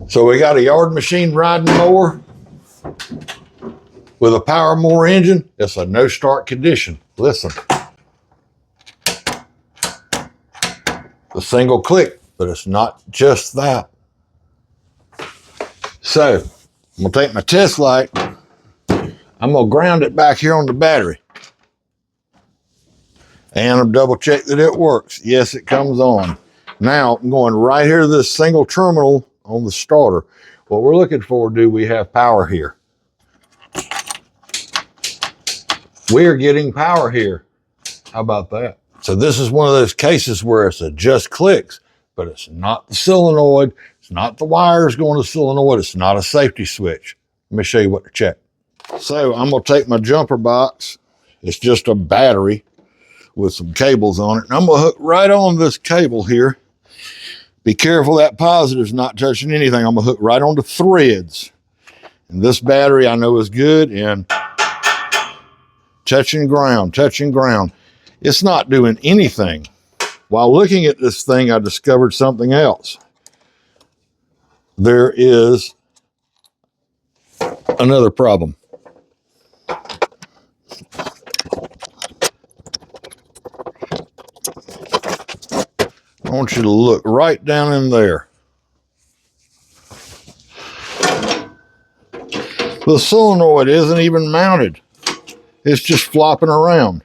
So we got a yard machine riding mower with a PowerMore engine. It's a no start condition. Listen, a single click, but it's not just that. So I'm gonna take my test light. I'm gonna ground it back here on the battery. And I'll double check that it works. Yes, it comes on. Now I'm going right here to this single terminal on the starter. What we're looking for, do we have power here? We're getting power here. How about that? So this is one of those cases where it's a just clicks, but it's not the solenoid. It's not the wires going to the solenoid. It's not a safety switch. Let me show you what to check. So I'm going to take my jumper box. It's just a battery with some cables on it. And I'm going to hook right on this cable here. Be careful that positive's not touching anything. I'm going to hook right onto threads. And this battery I know is good, and touching ground, touching ground. It's not doing anything. While looking at this thing, I discovered something else. There is another problem. I want you to look right down in there. The solenoid isn't even mounted. It's just flopping around.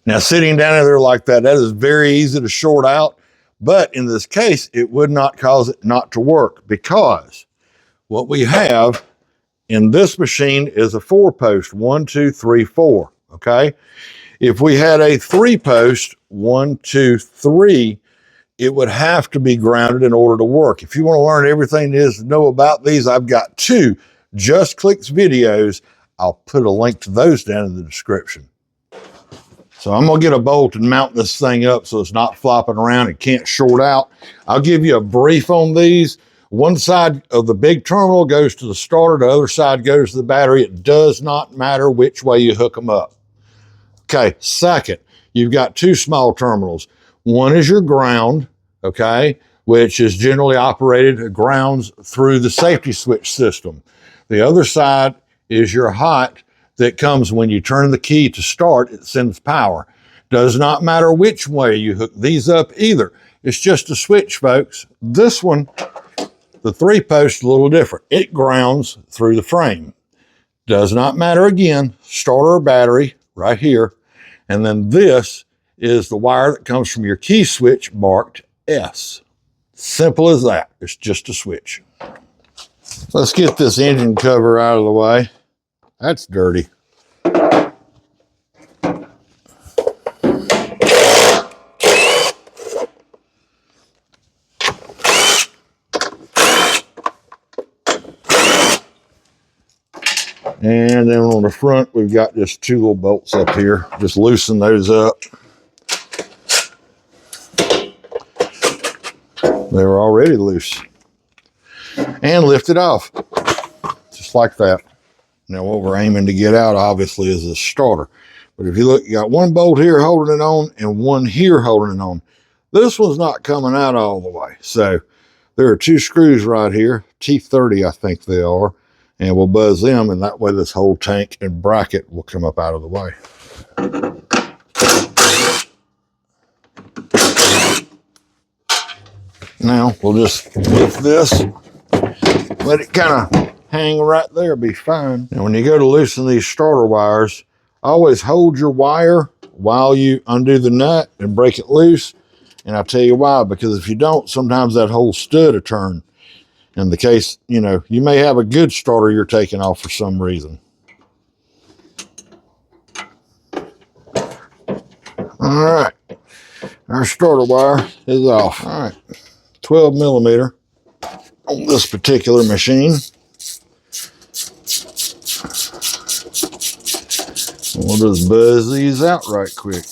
Now, sitting down in there like that is very easy to short out, but in this case, it would not cause it not to work, because what we have in this machine is a 4-post, 1, 2, 3, 4, okay? If we had a 3-post, 1, 2, 3, it would have to be grounded in order to work. If you want to learn everything there is to know about these, I've got 2 Just Clicks videos. I'll put a link to those down in the description. So I'm going to get a bolt and mount this thing up so it's not flopping around and can't short out. I'll give you a brief on these. One side of the big terminal goes to the starter. The other side goes to the battery. It does not matter which way you hook them up. Okay, second, you've got 2 small terminals. One is your ground, okay, which is generally operated grounds through the safety switch system. The other side is your hot that comes when you turn the key to start, it sends power. Does not matter which way you hook these up either. It's just a switch, folks. This one, the 3-post, a little different. It grounds through the frame. Does not matter again, starter or battery, right here. And then this is the wire that comes from your key switch marked S. Simple as that. It's just a switch. Let's get this engine cover out of the way. That's dirty. And then on the front, we've got just 2 little bolts up here. Just loosen those up. They were already loose. And lift it off, just like that. Now what we're aiming to get out, obviously, is the starter. But if you look, you got 1 bolt here holding it on and 1 here holding it on. This one's not coming out all the way. So there are 2 screws right here, T30 I think they are. And we'll buzz them, and that way this whole tank and bracket will come up out of the way. Now we'll just lift this, let it kind of hang right there, be fine. And when you go to loosen these starter wires, always hold your wire while you undo the nut and break it loose. And I'll tell you why, because if you don't, sometimes that whole stud will turn. In the case, you know, you may have a good starter you're taking off for some reason. All right, our starter wire is off. All right, 12 millimeter on this particular machine. We'll just buzz these out right quick.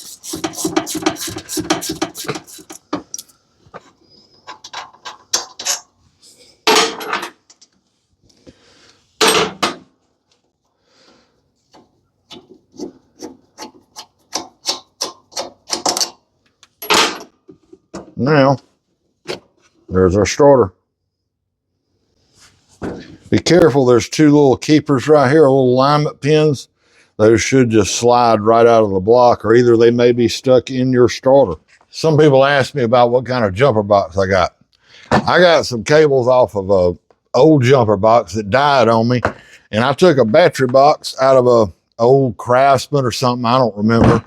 Now, There's our starter. Be careful, there's two little keepers right here, little alignment pins. Those should just slide right out of the block, or either they may be stuck in your starter. Some people ask me about what kind of jumper box I got. I got some cables off of a old jumper box that died on me, and I took a battery box out of a old Craftsman or something, I don't remember,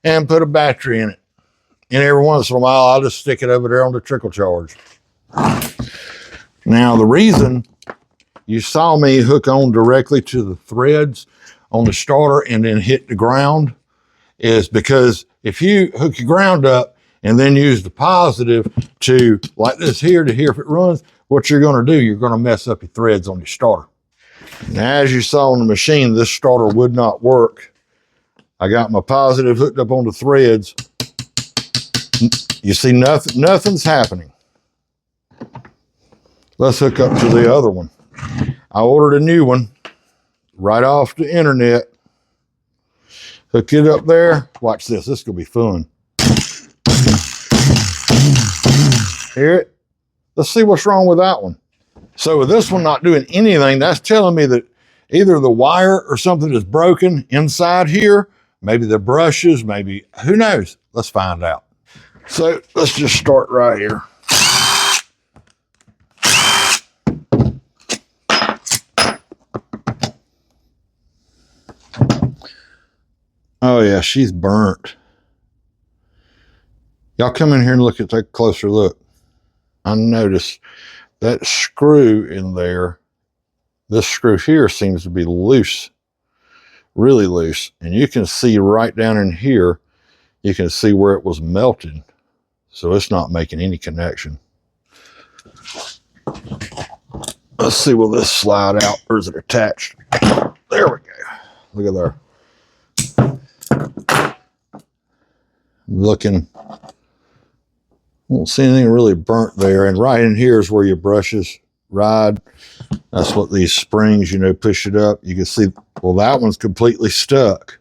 and put a battery in it. And every once in a while, I'll just stick it over there on the trickle charge. Now, the reason you saw me hook on directly to the threads on the starter and then hit the ground is because if you hook your ground up and then use the positive to, like this here, to hear if it runs, what you're going to do, you're going to mess up your threads on your starter. Now, as you saw on the machine, this starter would not work. I got my positive hooked up on the threads. You see, nothing's happening. Let's hook up to the other one. I ordered a new one right off the internet. Hook it up there. Watch this. This is going to be fun. Hear it? Let's see what's wrong with that one. So with this one not doing anything, that's telling me that either the wire or something is broken inside here. Maybe the brushes, maybe, who knows? Let's find out. So let's just start right here. Oh yeah, she's burnt. Y'all come in here and take a closer look. I noticed that screw in there, this screw here seems to be loose, really loose. And you can see right down in here, you can see where it was melted. So it's not making any connection. Let's see, will this slide out or is it attached? There we go. Look at there. Looking, won't see anything really burnt there. And right in here is where your brushes ride. That's what these springs, you know, push it up. You can see, well, that one's completely stuck.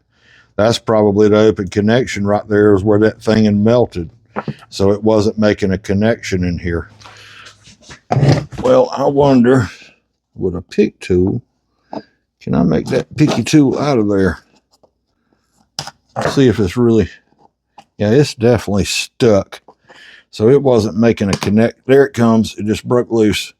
That's probably the open connection right there is where that thing had melted. So it wasn't making a connection in here. Well, I wonder, with a pick tool, can I make that picky tool out of there? See if it's really, yeah, it's definitely stuck. So it wasn't making a connect. There it comes. It just broke loose.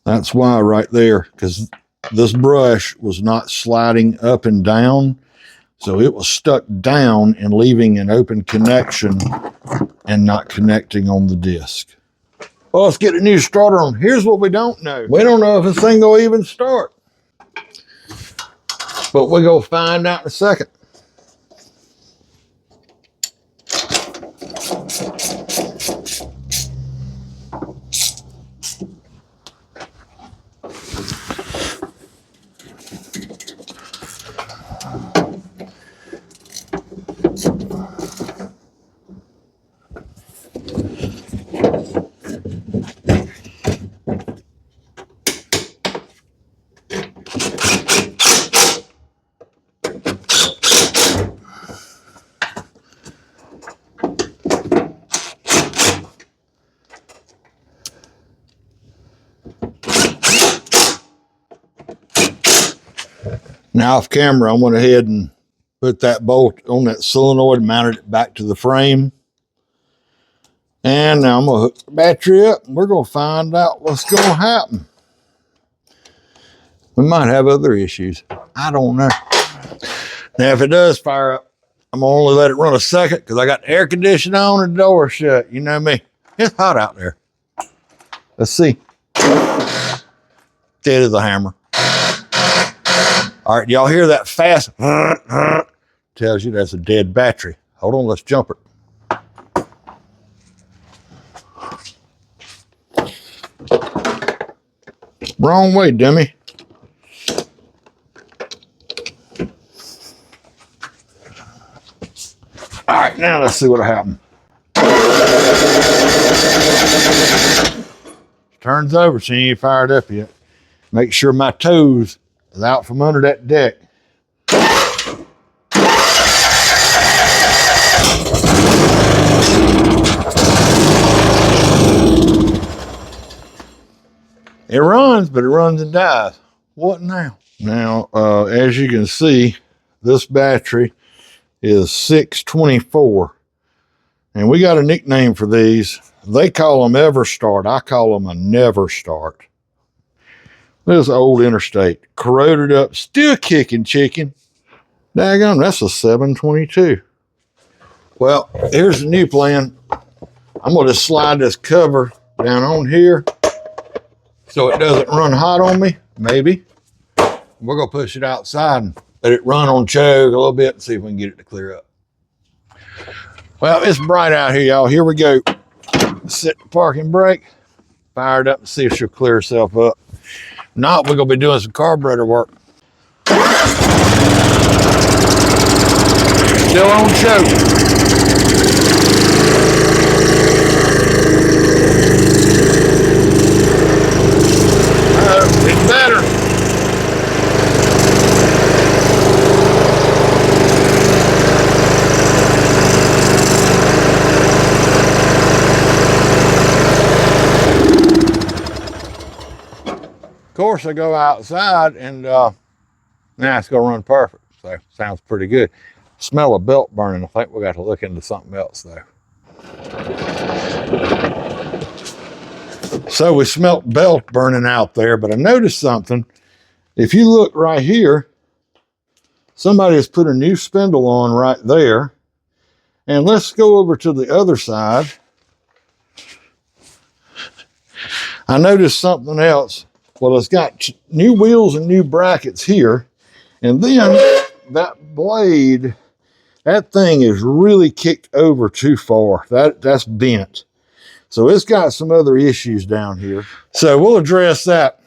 That's why right there, because this brush was not sliding up and down. So it was stuck down and leaving an open connection and not connecting on the disc. Well, let's get a new starter on. Here's what we don't know. We don't know if this thing will even start. But we're going to find out in a second. Now off camera, I went ahead and put that bolt on that solenoid, mounted it back to the frame. And now I'm gonna hook the battery up and we're gonna find out what's gonna happen. We might have other issues. I don't know. Now, if it does fire up, I'm gonna only let it run a second because I got the air conditioning on and the door shut. You know me. It's hot out there. Let's see. Dead as a hammer. All right, y'all hear that fast? Tells you that's a dead battery. Hold on, let's jump it. Wrong way, dummy. All right, now let's see what happened. Turns over, she ain't fired up yet. Make sure my toes is out from under that deck. It runs, but it runs and dies. What now? Now, as you can see, this battery is 624. And we got a nickname for these. They call them Everstart. I call them a Never Start. This old Interstate, corroded up, still kicking chicken. Daggone, that's a 722. Well, here's the new plan. I'm gonna just slide this cover down on here so it doesn't run hot on me, maybe. We're gonna push it outside and let it run on choke a little bit and see if we can get it to clear up. Well, it's bright out here, y'all. Here we go. Set the parking brake, fire it up and see if she'll clear herself up. If not, we're gonna be doing some carburetor work. Still on choke. It's better. Of course, I go outside and now it's gonna run perfect. So sounds pretty good. Smell a belt burning. I think we got to look into something else though. So we smelt belt burning out there, but I noticed something. If you look right here, somebody has put a new spindle on right there. And let's go over to the other side. I noticed something else. Well, it's got new wheels and new brackets here. And then that blade, that thing is really kicked over too far. That's bent. So it's got some other issues down here. So we'll address that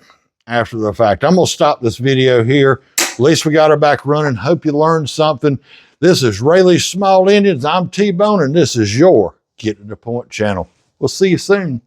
after the fact. I'm gonna stop this video here. At least we got her back running. Hope you learned something. This is Rayleigh's Small Engines. I'm T-Bone, and this is your Get to the Point channel. We'll see you soon.